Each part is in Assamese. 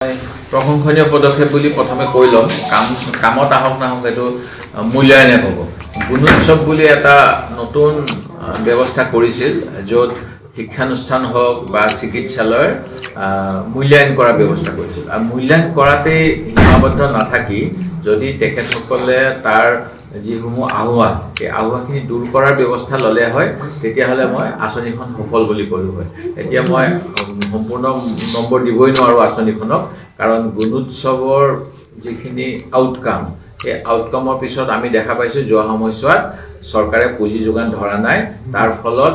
প্ৰশংসনীয় পদক্ষেপ বুলি প্ৰথমে কৈ ল'ম কামত আহক নাহক এইটো মূল্যায়নে হ'ব গুণোৎসৱ বুলি এটা নতুন ব্যৱস্থা কৰিছিল য'ত শিক্ষানুষ্ঠান হওক বা চিকিৎসালয়ৰ মূল্যায়ন কৰাৰ ব্যৱস্থা কৰিছিল আৰু মূল্যায়ন কৰাতেই সীমাবদ্ধ নাথাকি যদি তেখেতসকলে তাৰ যিসমূহ আহুৱা সেই আহুৱাখিনি দূৰ কৰাৰ ব্যৱস্থা ল'লে হয় তেতিয়াহ'লে মই আঁচনিখন সফল বুলি ক'লোঁ হয় এতিয়া মই সম্পূৰ্ণ নম্বৰ দিবই নোৱাৰোঁ আঁচনিখনক কাৰণ গুণোৎসৱৰ যিখিনি আউটকাম সেই আউটকামৰ পিছত আমি দেখা পাইছোঁ যোৱা সময়ছোৱাত চৰকাৰে পুঁজি যোগান ধৰা নাই তাৰ ফলত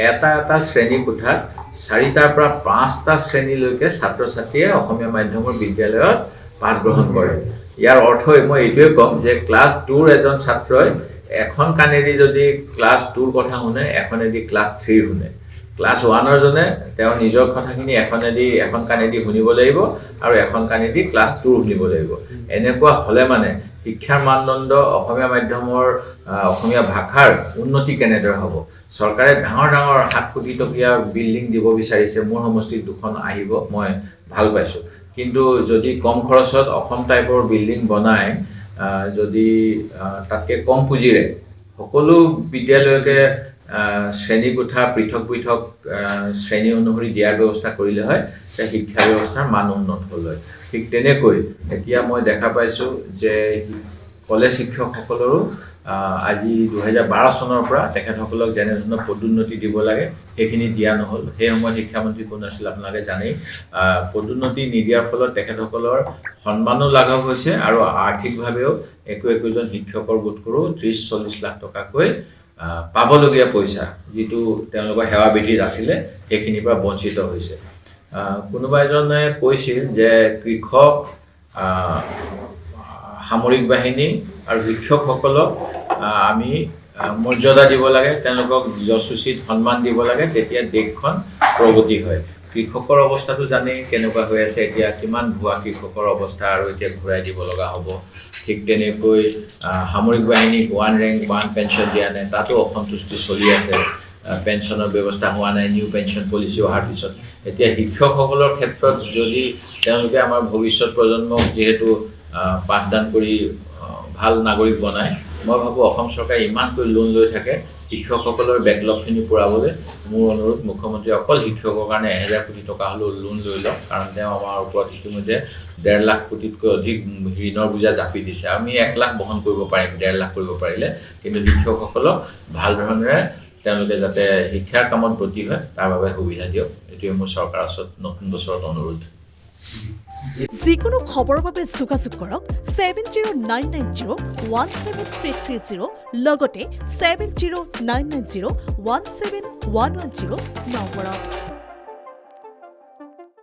এটা শ্ৰেণী কোঠাত 4টাৰ পৰা 5টা শ্ৰেণীলৈকে ছাত্ৰ ছাত্ৰীয়ে অসমীয়া মাধ্যমৰ বিদ্যালয়ত পাঠ গ্ৰহণ কৰে ইয়াৰ অৰ্থই মই এইটোৱে ক'ম যে ক্লাছ 2ৰ এজন ছাত্ৰই এখন কাণেদি যদি ক্লাছ 2ৰ কথা শুনে এখনেদি ক্লাছ 3ৰ শুনে ক্লাছ 1ৰ জনে তেওঁৰ নিজৰ কথাখিনি এখন কাণেদি শুনিব লাগিব আৰু এখন কাণেদি ক্লাছ 2ৰ শুনিব লাগিব এনেকুৱা হ'লে মানে শিক্ষাৰ মানদণ্ড অসমীয়া মাধ্যমৰ অসমীয়া ভাষাৰ উন্নতি কেনেদৰে হ'ব চৰকাৰে ডাঙৰ 7 কোটি টকীয়া বিল্ডিং দিব বিচাৰিছে মোৰ সমষ্টিত দুখন আহিব মই ভাল পাইছোঁ কিন্তু যদি কম খৰচত অসম টাইপৰ বিল্ডিং বনায় যদি তাতকৈ কম পুঁজিৰে সকলো বিদ্যালয়কে শ্ৰেণী কোঠা পৃথক শ্ৰেণী অনুসৰি দিয়াৰ ব্যৱস্থা কৰিলে হয় তেতিয়া শিক্ষা ব্যৱস্থাৰ মান উন্নত হ'ল হয় ঠিক তেনেকৈ এতিয়া মই দেখা পাইছোঁ যে কলেজ শিক্ষকসকলৰো আজি 2012 চনৰ পৰা তেখেতসকলক যেনেধৰণৰ পদোন্নতি দিব লাগে সেইখিনি দিয়া নহ'ল সেই সময়ত শিক্ষামন্ত্ৰী কোন আছিল আপোনালোকে জানেই পদোন্নতি নিদিয়াৰ ফলত তেখেতসকলৰ সন্মানো লাঘৱ হৈছে আৰু আৰ্থিকভাৱেও একোজন শিক্ষকৰ গোট কৰোঁ 30-40 লাখ টকাকৈ পাবলগীয়া পইচা যিটো তেওঁলোকৰ সেৱা বিধিত আছিলে সেইখিনিৰ পৰা বঞ্চিত হৈছে কোনোবা এজনে কৈছিল যে কৃষক সামৰিক বাহিনী আৰু শিক্ষকসকলক আমি মৰ্যাদা দিব লাগে তেওঁলোকক যশোচিত সন্মান দিব লাগে তেতিয়া দেশখন প্ৰগতি হয় কৃষকৰ অৱস্থাটো জানেই কেনেকুৱা হৈ আছে এতিয়া কিমান ভুৱা কৃষকৰ অৱস্থা আৰু এতিয়া ঘূৰাই দিব লগা হ'ব ঠিক তেনেকৈ সামৰিক বাহিনীক 1 ৰেংক 1 পেঞ্চন দিয়া নাই তাতো অসন্তুষ্টি চলি আছে পেঞ্চনৰ ব্যৱস্থা হোৱা নাই নিউ পেঞ্চন পলিচি অহাৰ পিছত এতিয়া শিক্ষকসকলৰ ক্ষেত্ৰত যদি তেওঁলোকে আমাৰ ভৱিষ্যত প্ৰজন্মক যিহেতু পাঠদান কৰি ভাল নাগৰিক বনায় মই ভাবোঁ অসম চৰকাৰে ইমানকৈ লোন লৈ থাকে শিক্ষকসকলৰ বেকলগখিনি পূৰাবলৈ মোৰ অনুৰোধ মুখ্যমন্ত্ৰী অকল শিক্ষকৰ কাৰণে 1000 কোটি টকা হ'লেও লোন লৈ লওক কাৰণ তেওঁ আমাৰ ওপৰত ইতিমধ্যে 1.5 লাখ কোটিতকৈ অধিক ঋণৰ বোজা জাপি দিছে আমি 1 লাখ বহন কৰিব পাৰিম 1.5 লাখ কৰিব পাৰিলে কিন্তু শিক্ষকসকলক ভাল ধৰণেৰে তেওঁলোকে যাতে শিক্ষাৰ কামত ব্ৰতী হয় তাৰ বাবে সুবিধা দিয়ক এইটোৱে মোৰ চৰকাৰৰ ওচৰত নতুন বছৰত অনুৰোধ যিকোনো খবৰৰ বাবে যোগাযোগ কৰক 7099017330 লগতে 7099017110 নম্বৰত